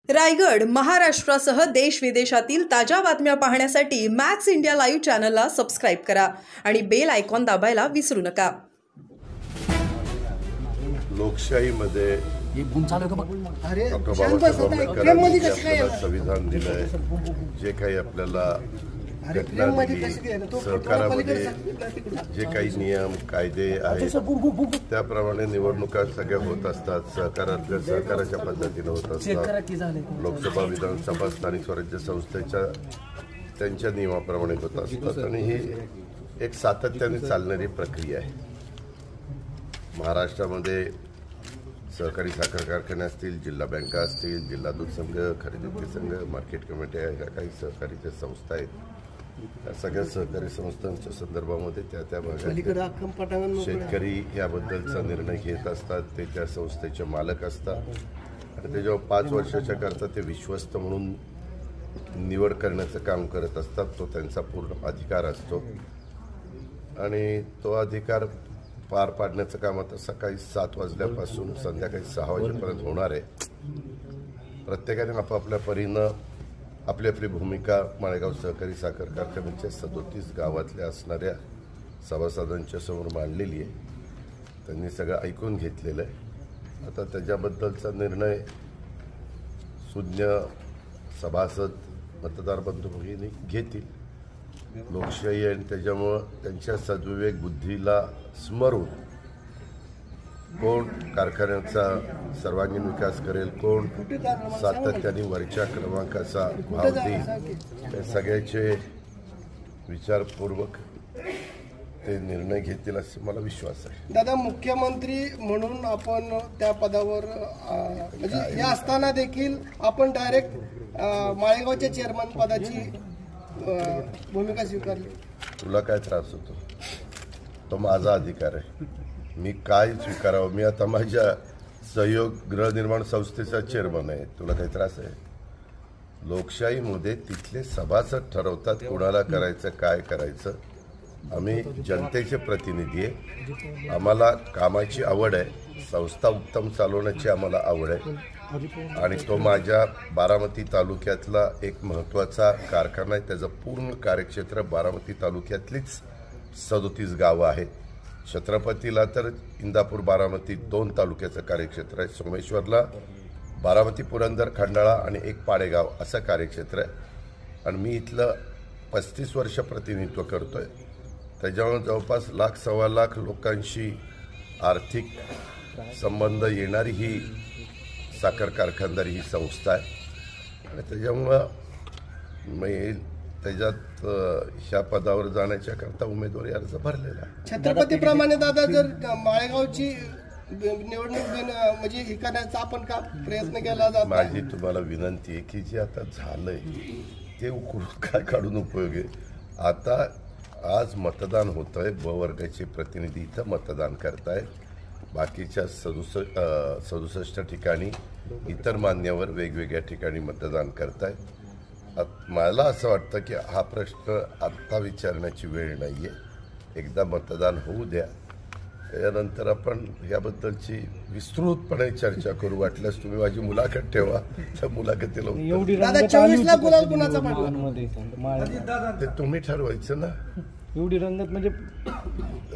रायगड, महाराष्ट्रासह देश विदेशातील ताज्या बातम्या पाहण्यासाठी मॅक्स इंडिया लाईव्ह चॅनलला सबस्क्राइब करा आणि बेल आयकॉन दाबायला विसरू नका। लोकशाहीमध्ये संविधान दिलंय, जे काही आपल्याला घटना दिली, सहकारामध्ये जे काही नियम कायदे आहेत त्याप्रमाणे निवडणुका सगळ्या होत असतात, सहकाराच्या पद्धतीने होत असतात। लोकसभा, विधानसभा, स्थानिक स्वराज्य संस्थेच्या त्यांच्या नियमाप्रमाणे होत असतात आणि ही एक सातत्याने चालणारी प्रक्रिया आहे। महाराष्ट्रामध्ये सहकारी साखर कारखाने असतील, जिल्हा बँका असतील, जिल्हा दूध संघ, खरेदी विक्री संघ, मार्केट कमिट्या, ह्या काही सहकारीच्या संस्था आहेत। या सगळ्या सहकारी संस्थांच्या संदर्भामध्ये त्या भागात शेतकरी याबद्दलचा निर्णय घेत असतात, ते त्या संस्थेचे मालक असतात आणि ते जेव्हा 5 वर्षाच्या करता ते विश्वस्त म्हणून निवड करण्याचं काम करत असतात, तो त्यांचा पूर्ण अधिकार असतो आणि तो अधिकार पार पाडण्याचं काम आता सकाळी 7 वाजल्यापासून संध्याकाळी 6 वाजेपर्यंत होणार आहे। प्रत्येकाने आपापल्या परीनं आपली आपली भूमिका माळेगाव सहकारी साखर कारखान्याच्या 37 गावातल्या असणाऱ्या सभासदांच्या समोर मांडलेली आहे। त्यांनी सगळं ऐकून घेतलेलं आहे। आता त्याच्याबद्दलचा निर्णय सुज्ञ सभासद मतदार बंधू भगिनी घेतील। लोकशाही आणि त्याच्यामुळं त्यांच्या सद्विवेक बुद्धीला स्मरून कोण कारखान्याचा सर्वांगीण विकास करेल, कोण सातत्याने वरच्या क्रमांकाचा भाव देईल, त्या सगळ्याचे विचारपूर्वक ते निर्णय घेतील असे मला विश्वास आहे। दादा, मुख्यमंत्री म्हणून आपण त्या पदावर म्हणजे या असताना देखील आपण डायरेक्ट माळेगावच्या चेअरमन पदाची भूमिका स्वीकारली। तुला काय त्रास होतो? तो माझा अधिकार आहे, मी काय स्वीकारावं? मी आता माझ्या सहयोग गृहनिर्माण संस्थेचा चेअरमन आहे, तुला काही त्रास आहे? लोकशाहीमध्ये तिथले सभासद ठरवतात कोणाला करायचं, काय करायचं। आम्ही जनतेचे प्रतिनिधी आहे, आम्हाला कामाची आवड आहे, संस्था उत्तम चालवण्याची आम्हाला आवड आहे आणि तो माझ्या बारामती तालुक्यातला एक महत्त्वाचा कारखाना आहे। त्याचं पूर्ण कार्यक्षेत्र बारामती तालुक्यातलीच 37 गावं आहेत। छत्रपतीला तर इंदापूर, बारामती 2 तालुक्याचं कार्यक्षेत्र आहे। सोमेश्वरला बारामती, पुरंदर, खंडाळा आणि एक पाडेगाव असं कार्यक्षेत्र आहे आणि मी इथलं 35 वर्ष प्रतिनिधित्व करतोय। त्याच्यामुळे जवळपास 1,00,000 -1.25 लाख लोकांशी आर्थिक संबंध येणारी ही साखर कारखानदारी ही संस्था आहे आणि त्याच्यामुळं मी त्याच्यात ह्या पदावर जाण्याच्या करता उमेदवारी अर्ज भरलेला आहे। छत्रपतीप्रमाणे दादा, जर माळेगावची निवडणूक म्हणजे हे करण्याचा आपण का प्रयत्न केला जातो? माझी तुम्हाला विनंती आहे की जे आता झालंय ते उकळून काय काढून उपयोग आहे? आता आज मतदान होत आहे, ब वर्गाचे प्रतिनिधी इथं मतदान करतायत, बाकीच्या 67 ठिकाणी इतर मान्यवर वेगवेगळ्या ठिकाणी मतदान करतायत। मला असं वाटतं की हा प्रश्न आत्ता विचारण्याची वेळ नाही आहे, एकदा मतदान होऊ द्या, त्यानंतर आपण याबद्दलची विस्तृतपणे चर्चा करू। वाटल्यास तुम्ही माझी मुलाखत ठेवा, त्या मुलाखतीला ते तुम्ही ठरवायचं ना। एवढी रंगत म्हणजे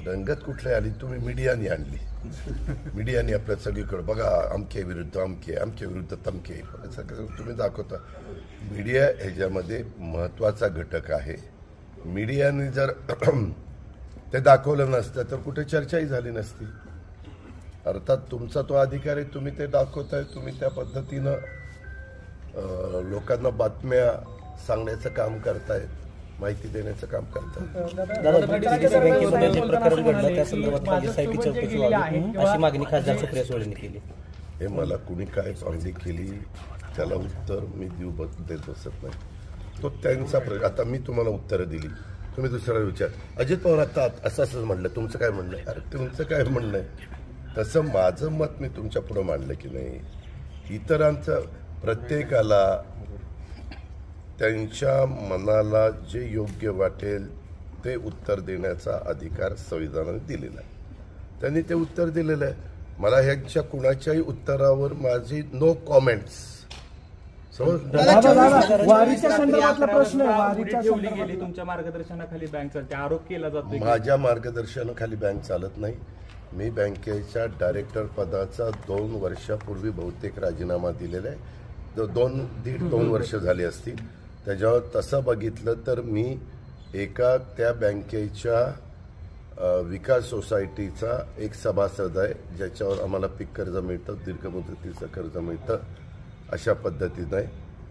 रंगत कुठली आली? तुम्ही मीडियाने आणली, मीडियाने आपल्या सगळीकडे बघा अमके विरुद्ध अमके, अमके विरुद्ध तमके सगळं तुम्ही दाखवता। मीडिया ह्याच्यामध्ये महत्त्वाचा घटक आहे। मीडियाने जर ते दाखवलं नसतं तर कुठे चर्चाही झाली नसती। अर्थात तुमचा तो अधिकार आहे, तुम्ही ते दाखवताय, तुम्ही त्या पद्धतीनं लोकांना बातम्या सांगण्याचं काम करतायत, माहिती देण्याचं काम करतात। हे मला कुणी काय पावती केली त्याला उत्तर मी देत बसत नाही, तो त्यांचा प्रश्न। आता मी तुम्हाला उत्तरं दिली, तुम्ही दुसऱ्याला विचार, अजित पवार आता असं म्हणलं, तुमचं काय म्हणणं आहे? अरे तुमचं काय म्हणणं आहे? तसं माझं मत मी तुमच्या पुढं मांडलं की नाही? इतरांचं प्रत्येकाला त्यांच्या मनाला जे योग्य वाटेल ते उत्तर देण्याचा अधिकार संविधानाने दिलेला आहे, त्यांनी ते उत्तर दिलेलं आहे। मला ह्यांच्या कुणाच्याही उत्तरावर माझी नो कॉमेंट्स, वारीच्या संदर्भातला प्रश्न आहे. वारीच्या ठेवली गेली तुमच्या मार्गदर्शनाखाली बँक चालते, आरोप केला जातो. माझ्या मार्गदर्शनाखाली बँक चालत नाही. मी बँकेच्या डायरेक्टर पदाचा 2 वर्षापूर्वी बहुतेक राजीनामा दिलेला आहे. 2.5 वर्ष झाली असतील. त्याच्यावर तसं बघितलं तर मी एका त्या बँकेच्या विकास सोसायटीचा एक सभासद आहे, ज्याच्यावर आम्हाला पीक कर्ज मिळतं, दीर्घ मुदतीचं कर्ज मिळतं. अशा पद्धतीने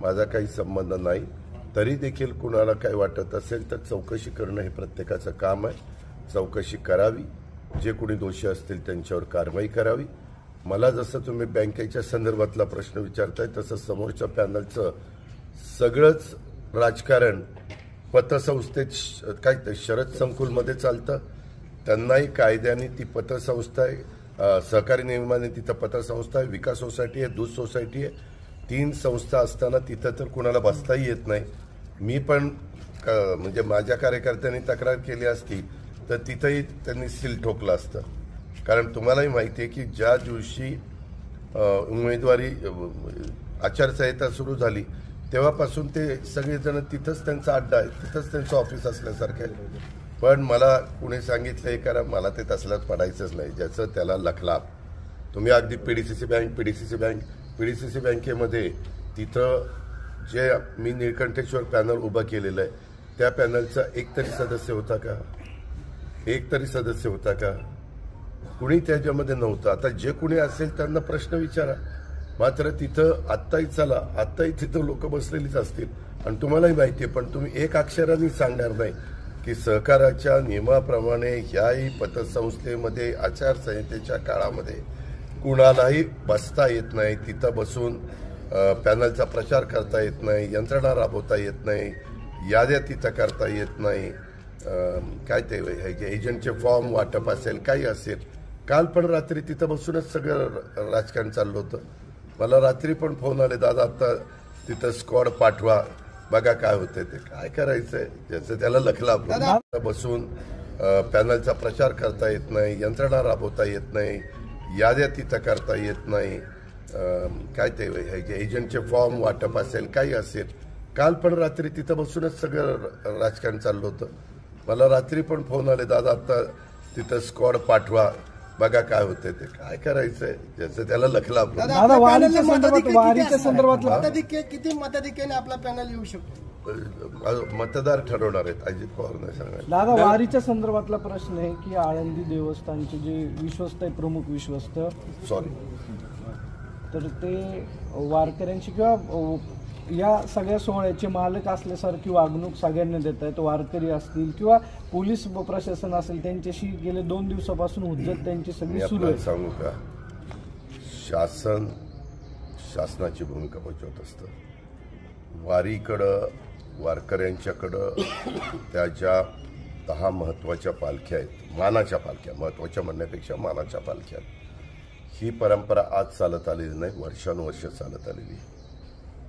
माझा काही संबंध नाही. तरी देखील कुणाला काही वाटत असेल तर चौकशी करणं हे प्रत्येकाचं काम आहे. चौकशी करावी, जे कोणी दोषी असतील त्यांच्यावर कारवाई करावी. मला जसं तुम्ही बँकेच्या संदर्भातला प्रश्न विचारताय तसं समोरच्या पॅनलचं सगळंच राजकारण पतसंस्थेत काय शरद संकुलमध्ये चालतं. त्यांनाही कायद्याने ती पतसंस्था आहे, सहकारी नियमाने तिथं पतसंस्था आहे, विकास सोसायटी आहे, दूध सोसायटी आहे. 3 संस्था असताना तिथं तर कुणाला बसताही येत नाही. मी पण म्हणजे माझ्या कार्यकर्त्यांनी तक्रार केली असती तर तिथंही त्यांनी सील ठोकलं असतं. कारण तुम्हालाही माहिती आहे की ज्या दिवशी उमेदवारी आचारसंहिता सुरू झाली तेव्हापासून ते सगळेजण तिथंच त्यांचा अड्डा आहे, तिथंच त्यांचं ऑफिस असल्यासारखं आहे. पण मला कुणी सांगितलं हे करा, मला ते तसल्यात पडायचंच नाही. ज्याचं त्याला लखलाप. तुम्ही अगदी पीडीसीसी बँकेमध्ये तिथं जे मी निळकंठेश्वर पॅनल उभं केलेलं आहे त्या पॅनलचा एक तरी सदस्य होता का? कुणी त्याच्यामध्ये नव्हतं. आता जे कुणी असेल त्यांना प्रश्न विचारा. मात्र तिथं आत्ताही तिथं लोक बसलेलीच असतील आणि तुम्हालाही माहिती आहे. पण तुम्ही एक अक्षराने सांगणार नाही की सहकाराच्या नियमाप्रमाणे ह्याही पतसंस्थेमध्ये आचारसंहितेच्या काळामध्ये कुणालाही बसता येत नाही, तिथं बसून पॅनलचा प्रचार करता येत नाही, यंत्रणा राबवता येत नाही, याद्या तिथं करता येत नाही, काय ते एजंटचे फॉर्म वाटप असेल, काही असेल. काल पण रात्री तिथं बसूनच सगळं राजकारण चाललं होतं. मला रात्री पण फोन आले, दादा आता तिथं स्क्वॉड पाठवा, बघा काय होतंय ते. काय करायचंय, ज्याचं त्याला लखलाप. बसून पॅनलचा प्रचार करता येत नाही, यंत्रणा राबवता येत नाही, याद्या तिथं करता येत नाही, काय ते एजंटचे फॉर्म वाटप असेल, काही असेल. काल पण रात्री तिथं बसूनच सगळं राजकारण चाललं होतं. मला रात्री पण फोन आले, दादा आता तिथं स्क्वॉड पाठवा, बघा काय होतंय ते. काय करायचंय, ज्याचं त्याला लखलाप. किती मताधिक्याने आपला पॅनल येऊ शकतो मतदार ठरवणार आहेत, अजित पवार नाही सांगणार. दादा, वारीच्या संदर्भातला प्रश्न आहे की आळंदी देवस्थानचे जे विश्वस्त आहे, प्रमुख विश्वस्त तर ते वारकऱ्यांची किंवा या सगळ्या सोहळ्याचे मालक असल्यासारखी वागणूक सगळ्यांना देत आहेत. वारकरी असतील किंवा पोलीस प्रशासन असेल, त्यांच्याशी गेले 2 दिवसापासून हुज्जत त्यांची सगळी सुरू आहे. सांगू का, शासनाची भूमिका बजावत असतं. वारीकडं, वारकऱ्यांच्याकडं त्या ज्या 10 महत्त्वाच्या पालख्या आहेत, मानाच्या पालख्या, महत्त्वाच्या म्हणण्यापेक्षा मानाच्या पालख्या, ही परंपरा आज चालत आलेली नाही, वर्षानुवर्ष चालत आलेली.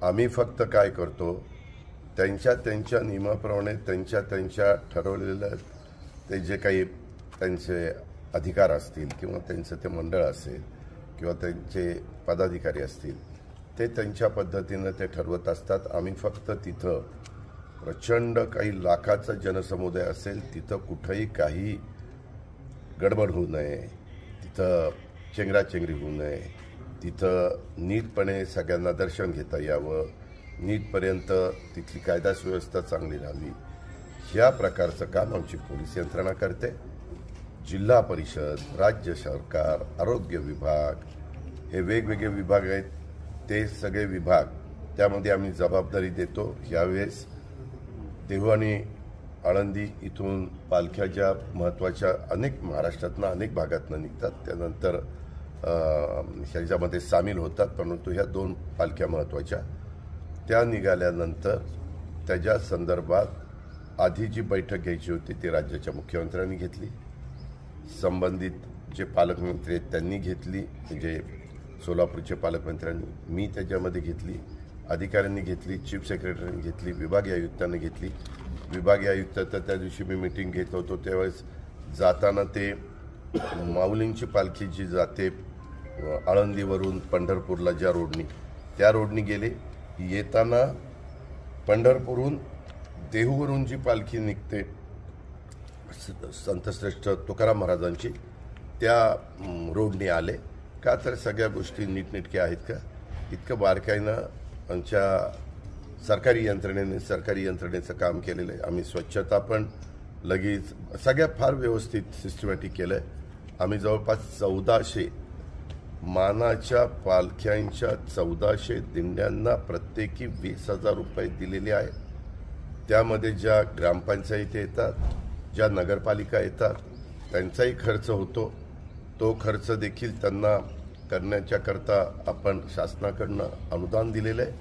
आम्ही फक्त काय करतो, त्यांच्या नियमाप्रमाणे त्यांच्या ठरवलेलं ते जे काही त्यांचे अधिकार असतील किंवा त्यांचं ते मंडळ असेल किंवा त्यांचे पदाधिकारी असतील ते त्यांच्या पद्धतीनं ते ठरवत असतात. आम्ही फक्त तिथं प्रचंड काही लाखाचा जनसमुदाय असेल तिथं कुठंही काही गडबड होऊ नये, तिथं चेंगराचेंगरी होऊ नये, तिथं नीटपणे सगळ्यांना दर्शन घेता यावं, नीटपर्यंत तिथली कायदा सुव्यवस्था चांगली राहावी, ह्या प्रकारचं काम आमची पोलीस यंत्रणा करते. जिल्हा परिषद, राज्य सरकार, आरोग्य विभाग, हे वेगवेगळे विभाग आहेत. ते सगळे विभाग त्यामध्ये आम्ही जबाबदारी देतो. यावेळेस देहू आणि आळंदी इथून पालख्या ज्या महत्त्वाच्या अनेक महाराष्ट्रातनं अनेक भागातनं निघतात, त्यानंतर ह्याच्यामध्ये सामील होतात. परंतु ह्या 2 पालख्या महत्त्वाच्या त्या निघाल्यानंतर त्याच्या संदर्भात आधी जी बैठक घ्यायची होती ती राज्याच्या मुख्यमंत्र्यांनी घेतली, संबंधित जे पालकमंत्री आहेत त्यांनी घेतली, म्हणजे सोलापूरचे पालकमंत्र्यांनी, मी त्याच्यामध्ये घेतली, अधिकाऱ्यांनी घेतली, चीफ सेक्रेटरींनी घेतली, विभागीय आयुक्तांनी घेतली. विभागीय आयुक्त तर त्या दिवशी मी मीटिंग घेत होतो त्यावेळेस जाताना ते माऊलींची पालखी जी जाते आळंदीवरून पंढरपूरला ज्या रोडनी, त्या रोडनी गेले. येताना पंढरपूरहून देहूवरून जी पालखी निघते संतश्रेष्ठ तुकाराम महाराजांची, त्या रोडने आले का तर सगळ्या गोष्टी नीटनेटक्या आहेत का, इतकं बारकाईनं आमच्या सरकारी यंत्रणेचं काम केलेलं आहे. आम्ही स्वच्छता पण लगेच सगळ्या फार व्यवस्थित सिस्टमॅटिक केलं आहे. आम्ही जवळपास 1400 मानाच्या पालख्यांच्या 1400 दिंड्यांना प्रत्येकी 20,000 रुपये दिलेले आहेत. त्यामध्ये ज्या ग्रामपंचायती येतात, ज्या नगरपालिका येतात, त्यांचाही खर्च होतो. तो खर्च देखील त्यांना करण्याच्याकरता आपण शासनाकडनं अनुदान दिलेलं आहे.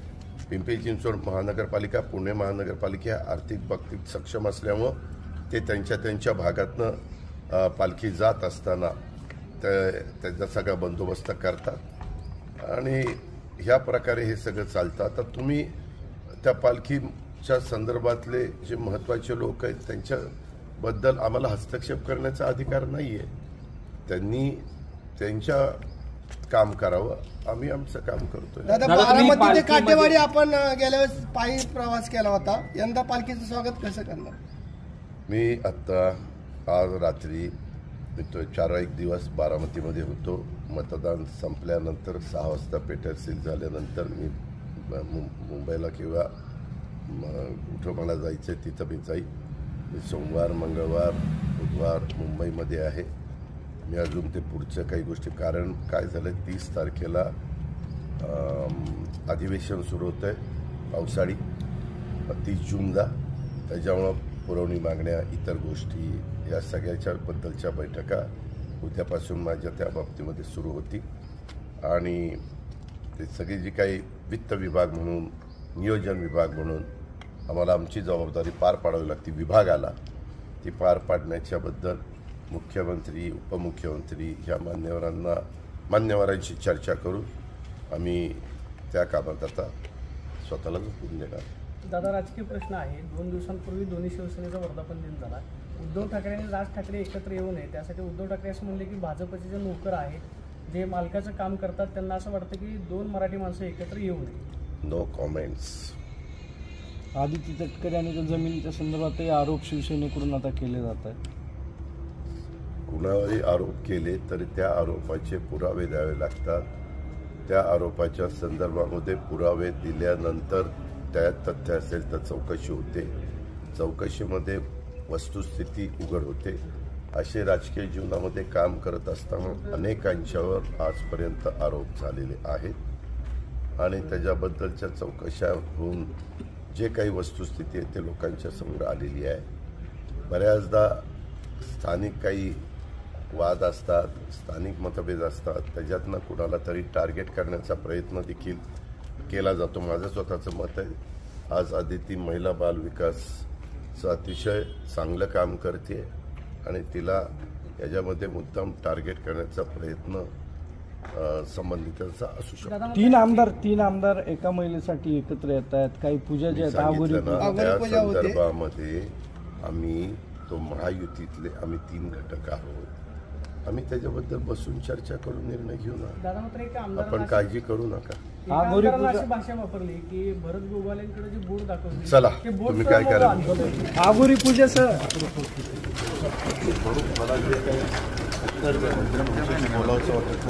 पिंपरी चिंचवड महानगरपालिका, पुणे महानगरपालिका आर्थिक बाबतीत सक्षम असल्यामुळं ते त्यांच्या भागातनं पालखी जात असताना त्याचा सगळा बंदोबस्त करतात आणि ह्या प्रकारे हे सगळं चालतं. आता तुम्ही त्या पालखीच्या संदर्भातले जे महत्त्वाचे लोक आहेत त्यांच्याबद्दल आम्हाला हस्तक्षेप करण्याचा अधिकार नाही आहे. त्यांनी त्यांच्या काम करावं, आम्ही आमचं काम करतोय. दादा, बारामती ते काटेवाडी आपण गेल्या वेळेस पायी प्रवास केला होता, यंदा पालखीचं स्वागत कसं करणार? मी आत्ता आज रात्री 4 दिवस बारामतीमध्ये होतो. मतदान संपल्यानंतर 6 वाजता पेटर सील झाल्यानंतर मी मुंबईला किंवा कुठं मला जायचं आहे तिथं मी जाईल. मी सोमवार, मंगळवार, बुधवार मुंबईमध्ये आहे. मी अजून ते पुढच्या काही गोष्टी, कारण काय झालं 30 तारखेला अधिवेशन सुरू होतं आहे पावसाळी 30 जूनला. त्याच्यामुळं पुरवणी मागण्या, इतर गोष्टी या सगळ्याच्या बद्दलच्या बैठका उद्यापासून माझ्या त्या बाबतीमध्ये सुरू होती आणि ते सगळी जी काही वित्त विभाग म्हणून, नियोजन विभाग म्हणून आम्हाला आमची जबाबदारी पार पाडावी लागते विभागाला, ती पार पाडण्याच्याबद्दल मुख्यमंत्री, उपमुख्यमंत्री ह्या मान्यवरांशी चर्चा करून आम्ही त्या कामात आता स्वतःला झोपून देणार. दादा, राजकीय प्रश्न आहे. 2 दिवसांपूर्वी दोन्ही शिवसेनेचा वर्धापन दिन झाला. उद्धव ठाकरे आणि राज ठाकरे एकत्र येऊ नये, त्यासाठी उद्धव ठाकरे असं म्हणले की भाजपचे जे नोकर आहेत, जे मालकाचं काम करतात, त्यांना असं वाटतं की 2 मराठी माणसं एकत्र येऊ नये. No comments. आदिती तटकरे आणि जमिनीच्या संदर्भातही आरोप शिवसेनेकडून आता केले जात आहेत. कुणावरही आरोप केले तरी त्या आरोपाचे पुरावे द्यावे लागतात. त्या आरोपाच्या संदर्भामध्ये पुरावे दिल्यानंतर त्यात तथ्य असेल तर चौकशी होते. चौकशीमध्ये वस्तुस्थिती उघड होते. असे राजकीय जीवनामध्ये काम करत असताना अनेकांच्यावर आजपर्यंत आरोप झालेले आहेत आणि त्याच्याबद्दलच्या चौकशा होऊन जे काही वस्तुस्थिती आहे ते लोकांच्या समोर आलेली आहे. बऱ्याचदा स्थानिक काही वाद असतात, स्थानिक मतभेद असतात, त्याच्यातनं कुणाला तरी टार्गेट करण्याचा प्रयत्न देखील केला जातो. माझं स्वतःचं मत आहे, आज आदिती महिला बाल विकासचं अतिशय चांगलं काम करते आणि तिला याच्यामध्ये मुद्दाम टार्गेट करण्याचा प्रयत्न संबंधितांचा असू शकतो. 3 आमदार एका महिलेसाठी एकत्र येत आहेत. काही पूजा जे आहेत त्या संदर्भामध्ये आम्ही तो महायुतीतले आम्ही 3 घटक आहोत. आम्ही त्याच्याबद्दल बसून चर्चा करून निर्णय घेऊ ना. आपण काळजी करू नका. अशी भाषा वापरली की भरत गोगालेंकडे जे बोर्ड दाखवले, चला तुम्ही काय करा. आगोरी पूजेचं मला जे काही बोलावचं वाटत